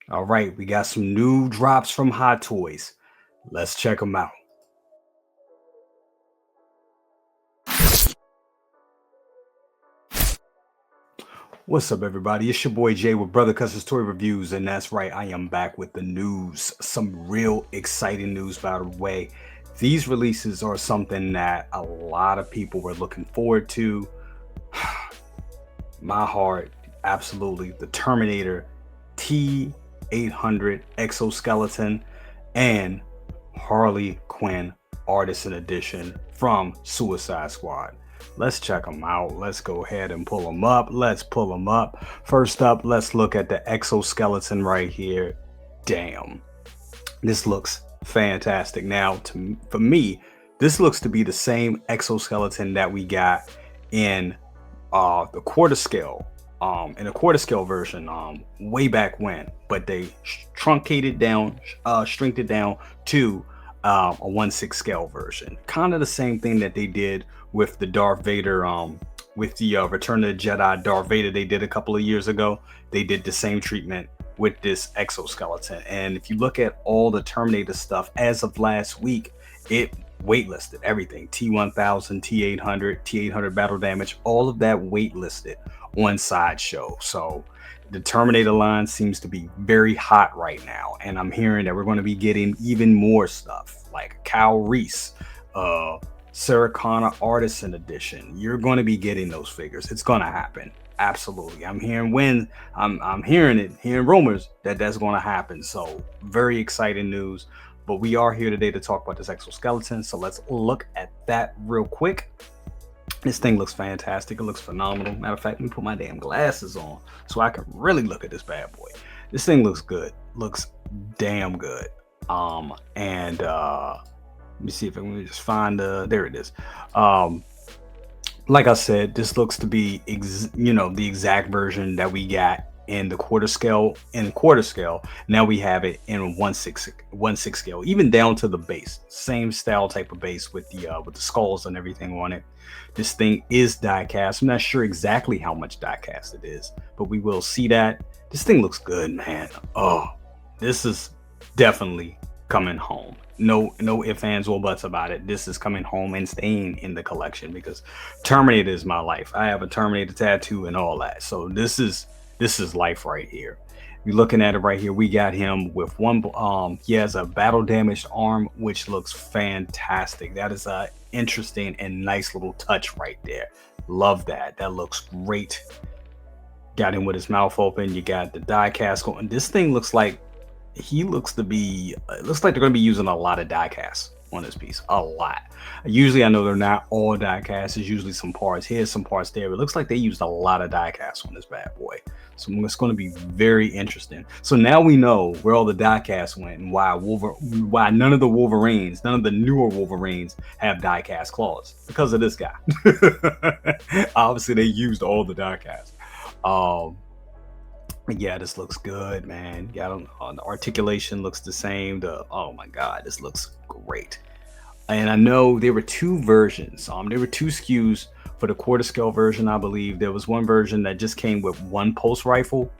All right, we got some new drops from Hot Toys. Let's check them out. What's up, everybody? It's your boy Jay with Brother Cuss's Toy Reviews, and that's right, I am back with the news. Some real exciting news, by the way. These releases are something that a lot of people were looking forward to. My heart, absolutely. The Terminator T800 exoskeleton and Harley Quinn Artisan Edition from Suicide Squad. Let's check them out. Let's go ahead and pull them up. Let's pull them up. First up, let's look at the exoskeleton right here. Damn, this looks fantastic. Now, for me, this looks to be the same exoskeleton that we got in the quarter scale, in the quarter scale version, way back when, but they truncated down, shrinked it down to a 1/6 scale version. Kind of the same thing that they did with the Darth Vader, with the Return of the Jedi Darth Vader they did a couple of years ago. They did the same treatment with this exoskeleton. And if you look at all the Terminator stuff as of last week, it waitlisted everything. T1000, T800, T800 battle damage, all of that waitlisted on Sideshow. So the Terminator line seems to be very hot right now, and I'm hearing that we're going to be getting even more stuff like Kyle Reese, Sarah Connor Artisan Edition. You're going to be getting those figures. It's going to happen. Absolutely. I'm hearing rumors that that's going to happen. So very exciting news. But we are here today to talk about this exoskeleton. So let's look at that real quick. This thing looks fantastic. It looks phenomenal. Matter of fact, let me put my damn glasses on so I can really look at this bad boy. This thing looks good. Looks damn good. And let me see if I can just find there it is. Like I said, this looks to be the exact version that we got in the quarter scale. Now we have it in 1/6 scale, even down to the base. Same style type of base with the skulls and everything on it. This thing is die cast. I'm not sure exactly how much die cast it is, but we will see that. This thing looks good, man. Oh, this is definitely coming home. No ifs, ands, or buts about it. This is coming home and staying in the collection because Terminator is my life. I have a Terminator tattoo and all that. So this is life right here. You're looking at it right here. We got him with one. He has a battle damaged arm, which looks fantastic. That is a interesting and nice little touch right there. Love that. That looks great. Got him with his mouth open. You got the die cast going. This thing looks like it looks like they're going to be using a lot of die casts on this piece. A lot. Usually, I know they're not all die casts. There's usually some parts here, some parts there. But it looks like they used a lot of die casts on this bad boy. So it's going to be very interesting. So now we know where all the die casts went and why none of the Wolverines, none of the newer Wolverines have die cast claws because of this guy. Obviously, they used all the die casts. Yeah, this looks good, man. Yeah, the articulation looks the same. Oh my god, this looks great. And I know there were two versions. There were two SKUs for the quarter scale version. I believe there was one version that just came with one pulse rifle.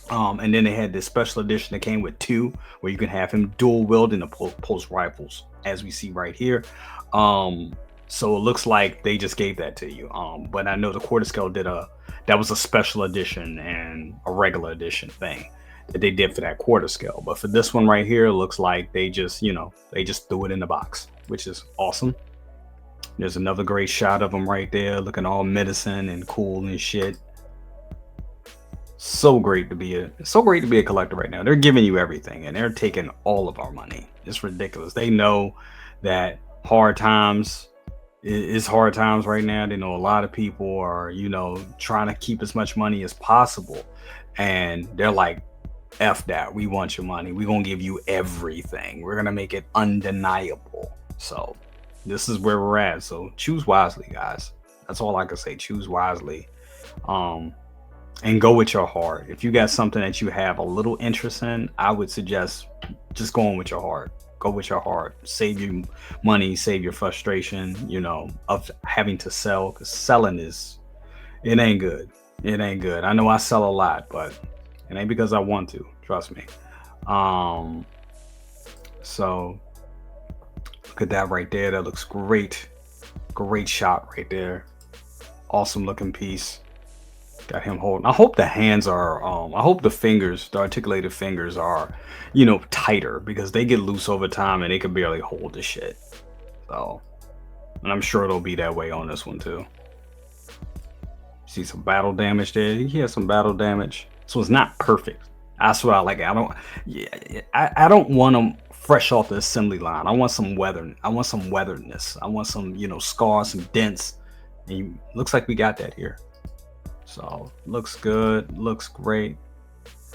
And then they had this special edition that came with two, where you can have him dual wielding the pulse rifles, as we see right here. So it looks like they just gave that to you. But I know the quarter scale that was a special edition and a regular edition thing that they did for that quarter scale. But for this one right here, it looks like they just threw it in the box, which is awesome. There's another great shot of him right there, looking all medicine and cool and shit. So great to be a collector right now. They're giving you everything and they're taking all of our money. It's ridiculous. They know that hard times is hard times right now. They know a lot of people are, trying to keep as much money as possible. And they're like, F that. We want your money. We're going to give you everything. We're going to make it undeniable. So this is where we're at. So choose wisely, guys. That's all I can say. Choose wisely. And go with your heart. If you got something that you have a little interest in, I would suggest just going with your heart. Go with your heart. Save your money, save your frustration, of having to sell, because selling it ain't good. It ain't good. I know I sell a lot, but It ain't because I want to, trust me. Um, so look at that right there. That looks great. Great shot right there. Awesome looking piece. Got him holding. I hope the hands are I hope the fingers, the articulated fingers are, tighter because they get loose over time and they can barely hold the shit. So, and I'm sure it'll be that way on this one too. See some battle damage there. He has some battle damage. So it's not perfect. That's what I like. I don't yeah, I don't want them fresh off the assembly line. I want some weather. I want some weatheredness. I want some, scars, some dents. And looks like we got that here. So looks good, looks great.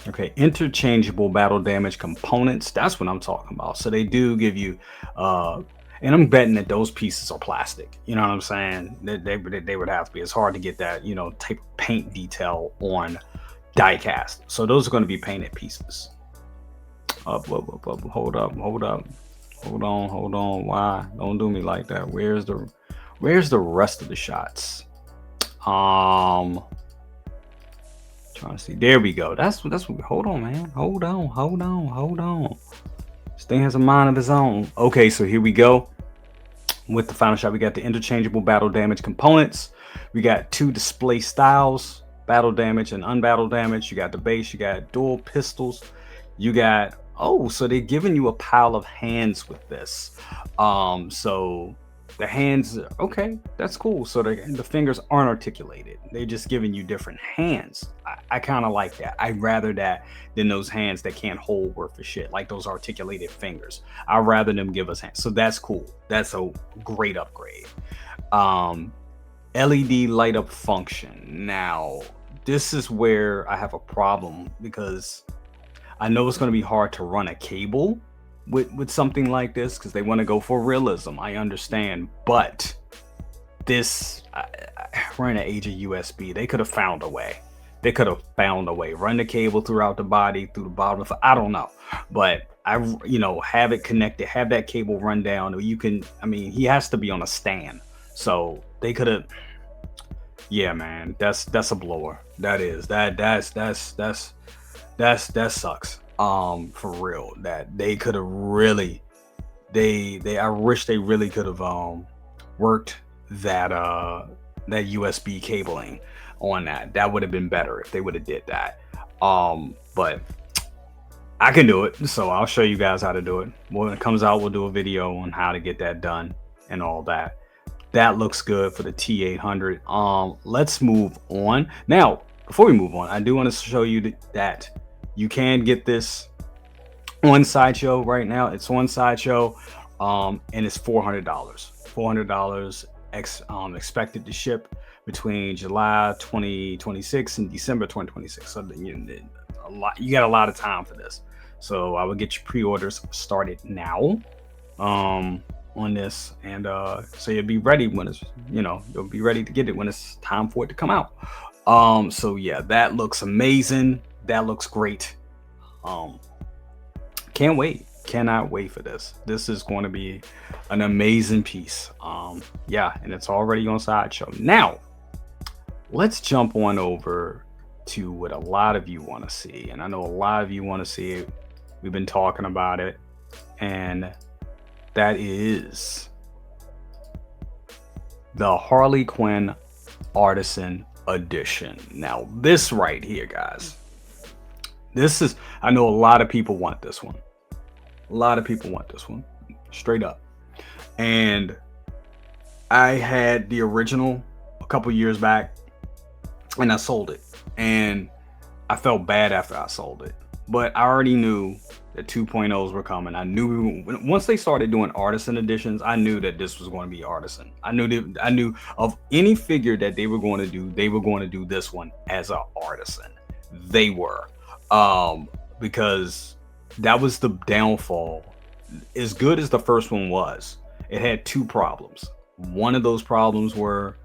Okay, interchangeable battle damage components. That's what I'm talking about. So they do give you, and I'm betting that those pieces are plastic. You know what I'm saying? They would have to be. It's hard to get that, type of paint detail on die cast. So those are going to be painted pieces. Hold up. Hold on. Why? Don't do me like that. Where's the rest of the shots? Trying to see. There we go. That's what. Hold on, man. Hold on. This thing has a mind of its own. Okay, so here we go. With the final shot, we got the interchangeable battle damage components. We got 2 display styles, battle damage and unbattle damage. You got the base. You got dual pistols. You got so they're giving you a pile of hands with this. So the hands, okay, that's cool. So the fingers aren't articulated. They're just giving you different hands. I kind of like that. I'd rather that than those hands that can't hold worth of shit, like those articulated fingers. I'd rather them give us hands. So that's cool. That's a great upgrade. LED light up function. Now, this is where I have a problem because I know it's going to be hard to run a cable with something like this because they want to go for realism. I understand, but this we're in the age of USB. They could have found a way. Run the cable throughout the body, through the bottom of, I don't know, but have it connected, have that cable run down. Or he has to be on a stand, so they could have. Yeah, man, that's a blower. That sucks. For real, that they could have really, I wish they really could have worked that USB cabling on that. That would have been better if they would have did that. But I can do it, so I'll show you guys how to do it. When it comes out, we'll do a video on how to get that done and all that. That looks good for the T800. Let's move on. Now, before we move on, I do want to show you that you can get this on Sideshow right now. It's on Sideshow, and it's $400. $400 expected to ship between July 2026 and December 2026. So you got a lot of time for this. So I would get your pre-orders started now on this, and so you'll be ready when it's you'll be ready to get it when it's time for it to come out. So yeah, that looks amazing. That looks great. Cannot wait for this. This is going to be an amazing piece. Yeah, and it's already on Sideshow. Now, let's jump on over to what a lot of you want to see. And I know a lot of you want to see it. We've been talking about it. And that is the Harley Quinn Artisan Edition. Now, this right here, guys. This is, I know a lot of people want this one. Straight up. And I had the original a couple years back and I sold it. And I felt bad after I sold it. But I already knew that 2.0s were coming. I knew once they started doing Artisan editions, I knew that this was going to be Artisan. I knew of any figure that they were going to do this one as an Artisan. They were. Because that was the downfall. As good as the first one was, it had 2 problems. One of those problems were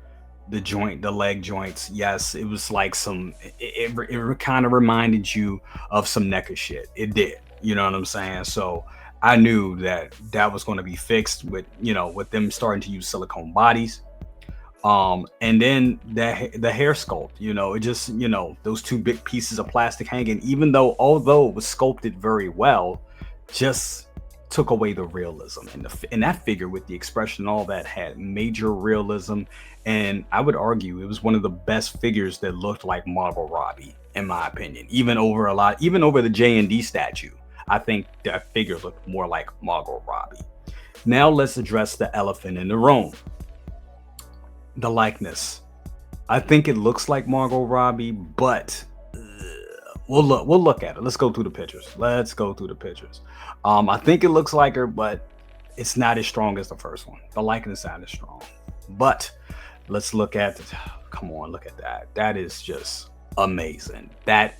the leg joints. Yes, it was like it kind of reminded you of some NECA shit. It did. You know what I'm saying? So I knew that was going to be fixed with them starting to use silicone bodies. And then the hair sculpt, it just, those two big pieces of plastic hanging, even though although it was sculpted very well, just took away the realism. And that figure with the expression and all that had major realism. And I would argue it was one of the best figures that looked like Margot Robbie, in my opinion. Even over the J&D statue, I think that figure looked more like Margot Robbie. Now let's address the elephant in the room, the likeness. I think it looks like Margot Robbie, but we'll look at it. Let's go through the pictures. I think it looks like her, but it's not as strong as the first one. The likeness not as strong. But let's look at it. Come on, look at that. That is just amazing. That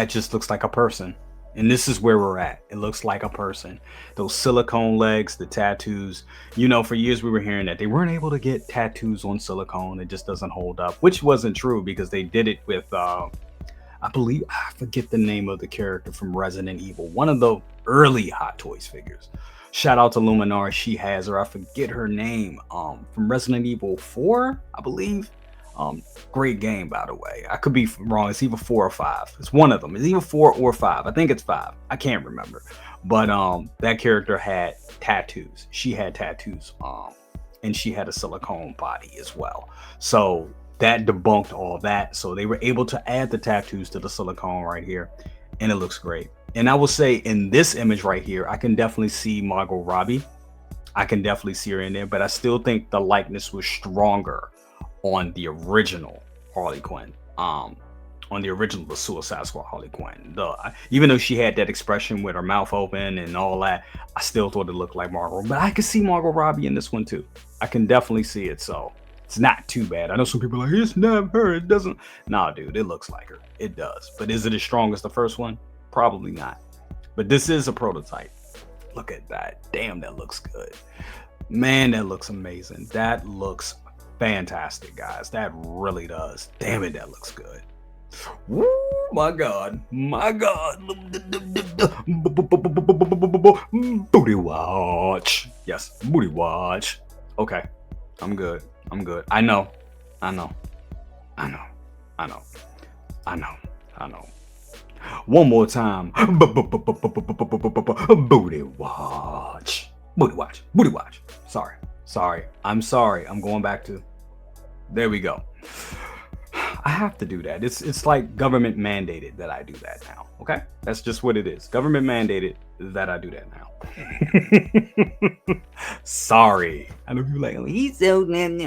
just looks like a person. And this is where we're at. It looks like a person. Those silicone legs, the tattoos. For years we were hearing that they weren't able to get tattoos on silicone. It just doesn't hold up, which wasn't true because they did it with, I forget the name of the character from Resident Evil, one of the early Hot Toys figures. Shout out to Luminar. She has her. I forget her name. From Resident Evil 4, I believe. Great game, by the way. I could be wrong. It's either 4 or 5. It's one of them. It's either 4 or 5. I think it's 5. I can't remember. But that character had tattoos. She had tattoos. And she had a silicone body as well. So that debunked all that. So they were able to add the tattoos to the silicone right here, and it looks great. And I will say in this image right here, I can definitely see Margot Robbie. I can definitely see her in there, but I still think the likeness was stronger on the original Harley Quinn, on the original The Suicide Squad Harley Quinn. Even though she had that expression with her mouth open and all that, I still thought it looked like Margot. But I could see Margot Robbie in this one too. I can definitely see it, so it's not too bad. I know some people are like, it's not her, it doesn't. Nah, dude, it looks like her. It does. But is it as strong as the first one? Probably not. But this is a prototype. Look at that. Damn, that looks good. Man, that looks amazing. That looks fantastic, guys. That really does. Damn it, that looks good. Woo, my God. Booty watch. Yes, booty watch. Okay, I'm good. I know. One more time. Booty watch. Sorry. I'm sorry. I'm going back to. There we go. I have to do that. It's like government mandated that I do that now. Okay? That's just what it is. Government mandated that I do that now. Sorry. I know people like, oh, he's so damn.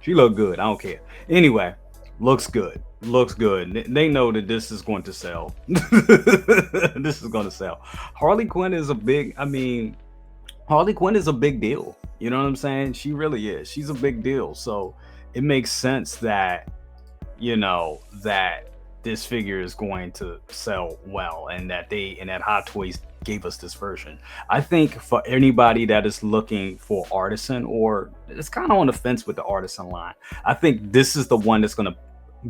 She looked good. I don't care. Anyway, looks good. They know that this is going to sell. Harley Quinn is a big deal. You know what I'm saying? She really is. She's a big deal. So it makes sense that, that this figure is going to sell well, and that Hot Toys gave us this version. I think for anybody that is looking for Artisan, or it's kind of on the fence with the Artisan line, I think this is the one that's going to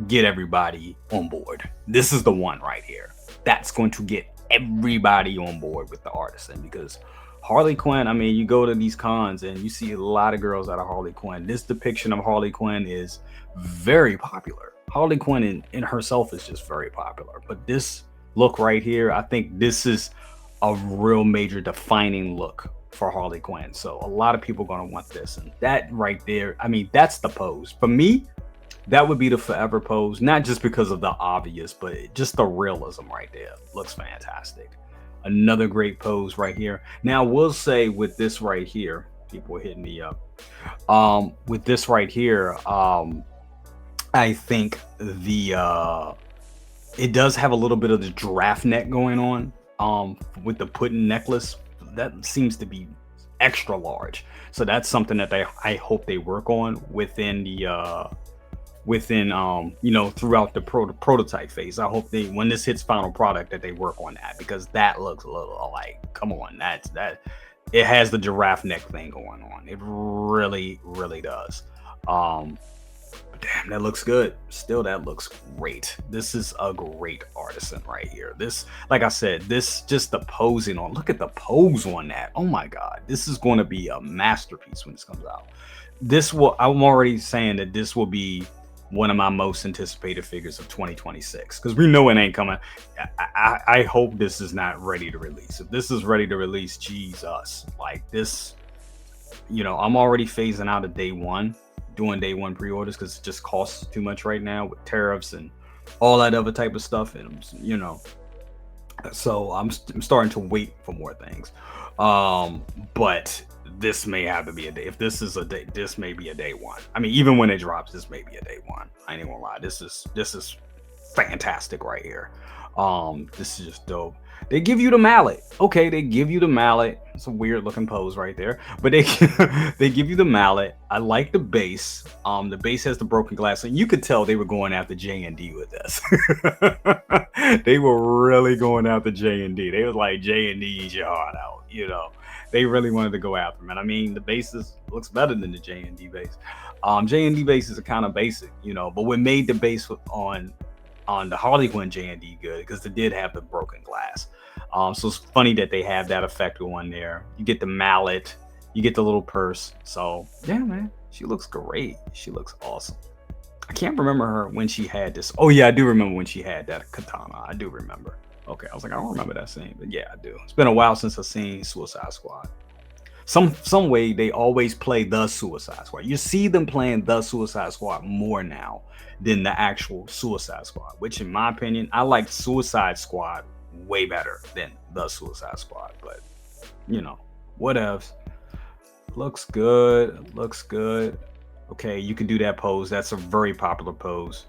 get everybody on board. This is the one right here that's going to get everybody on board with the Artisan, because Harley Quinn, you go to these cons and you see a lot of girls out of Harley Quinn. This depiction of Harley Quinn is very popular. Harley Quinn in herself is just very popular. But this look right here, I think this is a real major defining look for Harley Quinn. So a lot of people are going to want this. And that right there, that's the pose. For me, that would be the forever pose. Not just because of the obvious, but just the realism right there. Looks fantastic. Another great pose right here. Now, we'll say with this right here, people are hitting me up. With this right here, I think it does have a little bit of the giraffe neck going on. With the pudding necklace, that seems to be extra large. So that's something that I hope they work on within throughout the prototype phase. I hope when this hits final product, that they work on that, because that looks a little like, come on, that it has the giraffe neck thing going on. It really, really does. But damn, that looks good. Still, that looks great. This is a great Artisan right here. This, like I said, this just the posing on. Look at the pose on that. Oh my God, this is going to be a masterpiece when this comes out. I'm already saying that this will be one of my most anticipated figures of 2026 because we know it ain't coming. I hope this is not ready to release. If this is ready to release, Jesus, like this, I'm already phasing out of day one, doing day one pre-orders because it just costs too much right now with tariffs and all that other type of stuff. And so I'm starting to wait for more things. But this may have to be a day. If this is a day, this may be a day one. I mean, even when it drops, this may be a day one. I ain't even gonna lie. This is fantastic right here. This is just dope. They give you the mallet. Okay, they give you the mallet. It's a weird looking pose right there, but they they give you the mallet. I like the base. The base has the broken glass, and you could tell they were going after J&D with this. They were really going after J&D. They was like, J&D, eat your heart out. They really wanted to go after him. And I mean, the base looks better than the J&D base. J&D bases are kind of basic, but what made the base on the Harley Quinn J&D good because they did have the broken glass. So it's funny that they have that effect on there. You get the mallet, you get the little purse. So yeah, man, she looks great. She looks awesome. I can't remember her when she had this. Oh yeah, I do remember when she had that katana. I do remember. Okay, I was like, I don't remember that scene, but yeah, I do. It's been a while since I've seen Suicide Squad. Some way they always play the Suicide Squad. You see them playing the Suicide Squad more now than the actual Suicide Squad, which in my opinion, I like Suicide Squad way better than the Suicide Squad. But what else? Looks good. Looks good. Okay, you can do that pose. That's a very popular pose.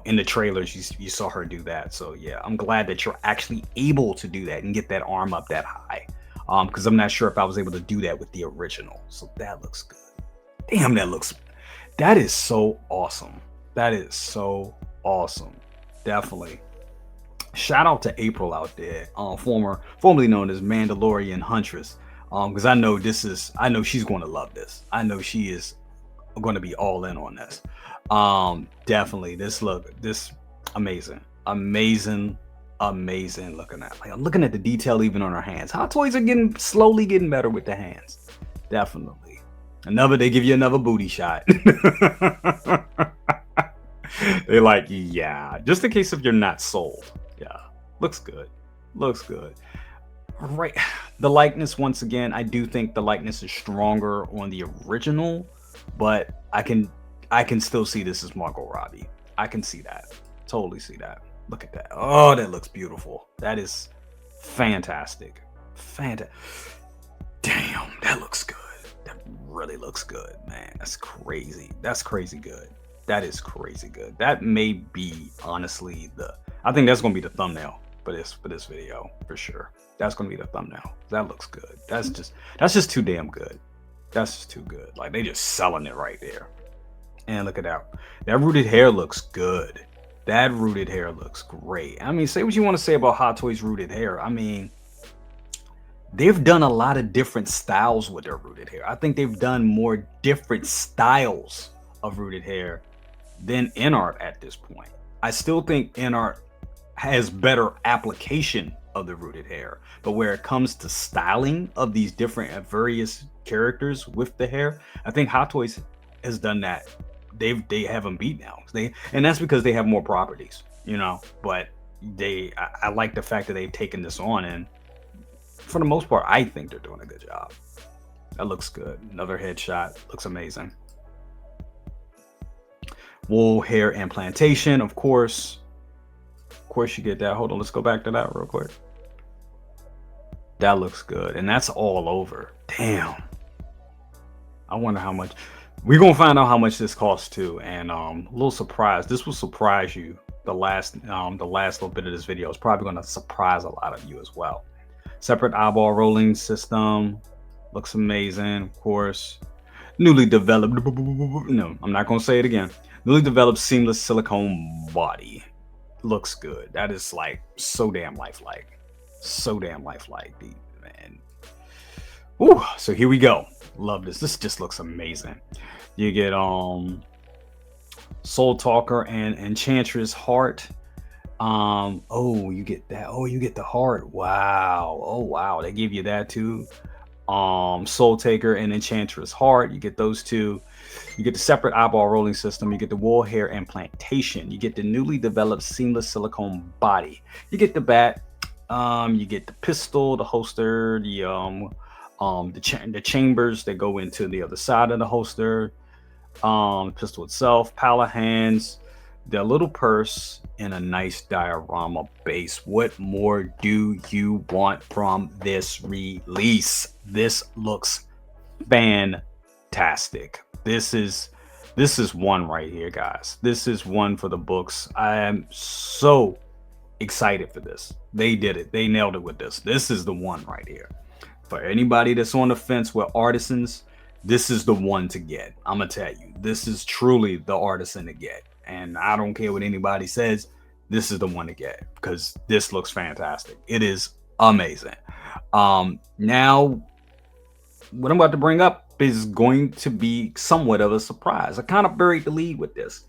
In the trailers, you saw her do that. So yeah, I'm glad that you're actually able to do that and get that arm up that high. Because I'm not sure if I was able to do that with the original. So that looks good. Damn, that is so awesome. That is so awesome. Definitely. Shout out to April out there, formerly known as Mandalorian Huntress. Because I know she's going to love this. I know she is going to be all in on this. Definitely. This amazing. Amazing looking at. Like I'm looking at the detail even on her hands. Hot Toys are slowly getting better with the hands. Definitely. They give you another booty shot. They're like, yeah, just in case if you're not sold. Yeah, looks good. Looks good. Right. The likeness, once again, I do think the likeness is stronger on the original, but I can still see this as Margot Robbie. I can see that. Totally see that. Look at that. Oh, that looks beautiful. That is fantastic. Damn, that looks good. That really looks good, man. That's crazy. That's crazy good. That is crazy good. That may be honestly I think that's gonna be the thumbnail for this video for sure. That's gonna be the thumbnail. That looks good. That's just too damn good. That's just too good. Like they just selling it right there. And look at that. That rooted hair looks good. That rooted hair looks great. I mean, say what you want to say about Hot Toys rooted hair. I mean, they've done a lot of different styles with their rooted hair. I think they've done more different styles of rooted hair than InArt at this point. I still think InArt has better application of the rooted hair, but where it comes to styling of these different various characters with the hair, I think Hot Toys has done that. They have them beat now. And that's because they have more properties, but I like the fact that they've taken this on, and for the most part, I think they're doing a good job. That looks good. Another headshot. Looks amazing. Wool hair implantation, of course. Of course you get that. Hold on, let's go back to that real quick. That looks good. And that's all over. Damn. I wonder how much. We're gonna find out how much this costs too, and a little surprise. This will surprise you. The last little bit of this video is probably gonna surprise a lot of you as well. Separate eyeball rolling system, looks amazing. Of course, newly developed. No, I'm not gonna say it again. Newly developed seamless silicone body, looks good. That is like so damn lifelike, dude, man. Ooh, so here we go. Love this. This just looks amazing. You get Soul Talker and Enchantress Heart. You get that. Oh, you get the heart. Wow. Oh wow, they give you that too. Soul Taker and Enchantress Heart. You get those two. You get the separate eyeball rolling system. You get the wool hair implantation. You get the newly developed seamless silicone body. You get the bat. You get the pistol, the holster, the chambers that go into the other side of the holster. Pistol itself, pallet hands, the little purse, and a nice diorama base. What more do you want from this release? This looks fantastic. This is one right here, guys. This is one for the books. I am so excited for this. They did it. They nailed it with this. This is the one right here. For anybody that's on the fence with Artisans, this is the one to get. I'm gonna tell you, this is truly the Artisan to get. And I don't care what anybody says, this is the one to get because this looks fantastic. It is amazing. Now what I'm about to bring up is going to be somewhat of a surprise. I kind of buried the lead with this.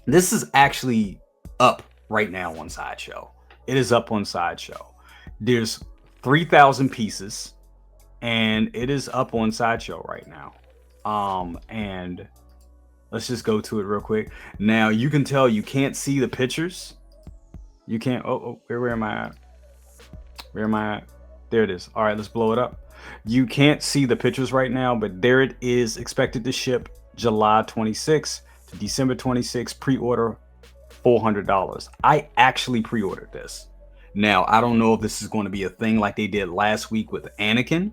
This is actually up right now on Sideshow. It is up on Sideshow. There's 3,000 pieces, and it is up on Sideshow right now. And let's just go to it real quick. Now you can tell you can't see the pictures. You can't. Where am I at? Where am I at? There it is. All right, let's blow it up. You can't see the pictures right now, but there it is. Expected to ship July 26th to December 26th. Pre-order $400. I actually pre-ordered this. Now I don't know if this is going to be a thing like they did last week with Anakin,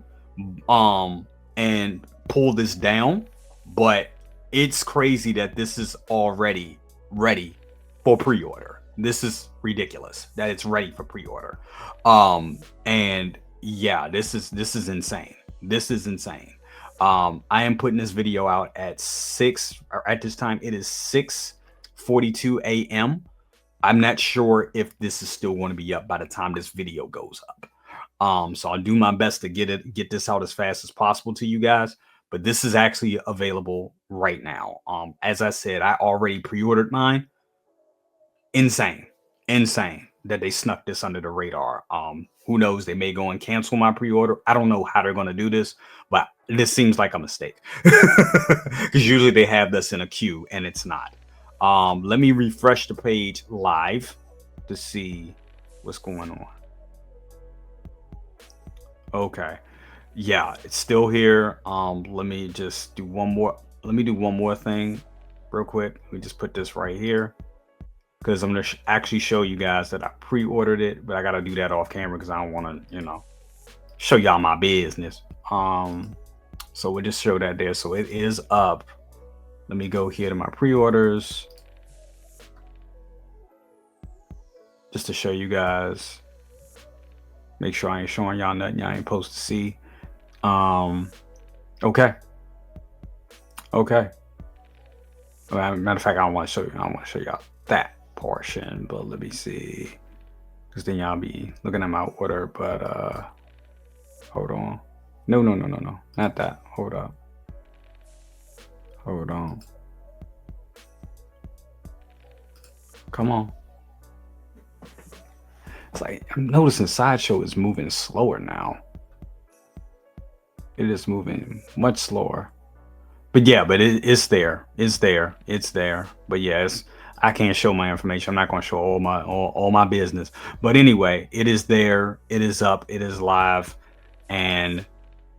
and pull this down, but it's crazy that this is already ready for pre-order. This is ridiculous that it's ready for pre-order. And yeah, this is insane. This is insane. I am putting this video out at at this time it is 6:42 a.m. I'm not sure if this is still going to be up by the time this video goes up. So I'll do my best to get this out as fast as possible to you guys. But this is actually available right now. As I said, I already pre-ordered mine. Insane that they snuck this under the radar. Who knows? They may go and cancel my pre-order. I don't know how they're going to do this, but this seems like a mistake because usually they have this in a queue and it's not. Let me refresh the page live to see what's going on. Okay. Yeah, it's still here. Let me just do one more. Let me do one more thing real quick. Let me just put this right here because I'm going to actually show you guys that I pre-ordered it, but I got to do that off camera because I don't want to, show y'all my business. So we'll just show that there. So it is up. Let me go here to my pre-orders just to show you guys. Make sure I ain't showing y'all nothing y'all ain't supposed to see. Okay. Well, matter of fact, I don't want to show you. I don't want to show y'all that portion, but let me see. Because then y'all be looking at my order. But hold on. No, not that. Hold up. Hold on. Come on. It's like I'm noticing Sideshow is moving slower now. It is moving much slower. But yeah, but it's there. It's there. But yes, I can't show my information. I'm not going to show all my business. But anyway, it is there. It is up. It is live, and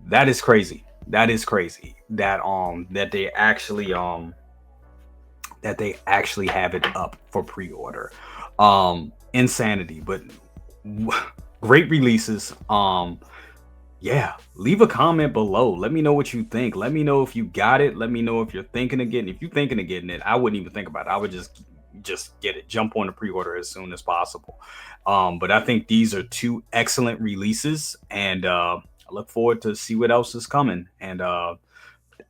that is crazy. That is crazy. That they actually have it up for pre-order. Insanity, but great releases. Yeah, leave a comment below. Let me know what you think. Let me know if you got it. Let me know if you're thinking of getting it. If you're thinking of getting it, I wouldn't even think about it. I would just get it. Jump on the pre-order as soon as possible. But I think these are two excellent releases, and I look forward to see what else is coming. And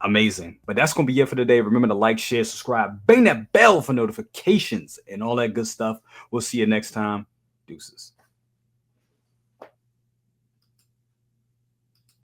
amazing. But that's gonna be it for today. Remember to like, share, subscribe, bang that bell for notifications and all that good stuff. We'll see you next time. Deuces.